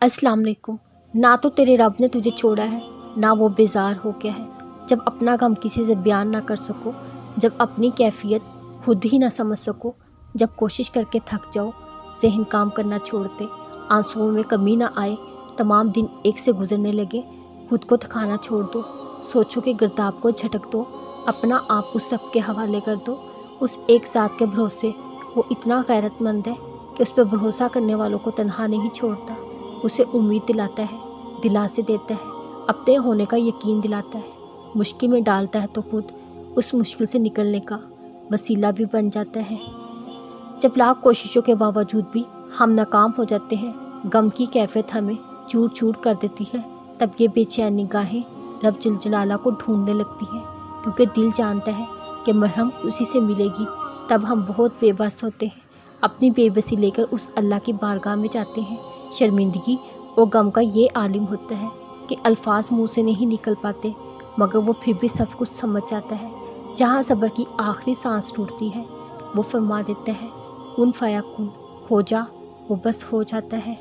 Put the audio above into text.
अस्सलाम वालेकुम। ना तो तेरे रब ने तुझे छोड़ा है, ना वो बेजार हो गया है। जब अपना गम किसी से बयान ना कर सको, जब अपनी कैफियत खुद ही ना समझ सको, जब कोशिश करके थक जाओ, ज़हन काम करना छोड़ दे, आंसुओं में कमी ना आए, तमाम दिन एक से गुजरने लगे, खुद को थकाना छोड़ दो, सोचो कि गिरदाब को झटक दो, अपना आप उस सब के हवाले कर दो, उस एक ज़ात के भरोसे। वो इतना गैरतमंद है कि उस पर भरोसा करने वालों को तन्हा नहीं छोड़ता, उसे उम्मीद दिलाता है, दिलासे देता है, अपने होने का यकीन दिलाता है, मुश्किल में डालता है तो खुद उस मुश्किल से निकलने का वसीला भी बन जाता है। जब लाख कोशिशों के बावजूद भी हम नाकाम हो जाते हैं, गम की कैफियत हमें चूर चूर कर देती है, तब ये बेचैन निगाहें रब जल जलाला को ढूंढने लगती हैं, क्योंकि दिल जानता है कि मरहम उसी से मिलेगी। तब हम बहुत बेबस होते हैं, अपनी बेबसी लेकर उस अल्लाह की बारगाह में जाते हैं। शर्मिंदगी और गम का ये आलिम होता है कि अल्फाज मुंह से नहीं निकल पाते, मगर वो फिर भी सब कुछ समझ जाता है। जहाँ सब्र की आखिरी सांस टूटती है, वो फरमा देता है कुन फयाकुन, हो जा, वो बस हो जाता है।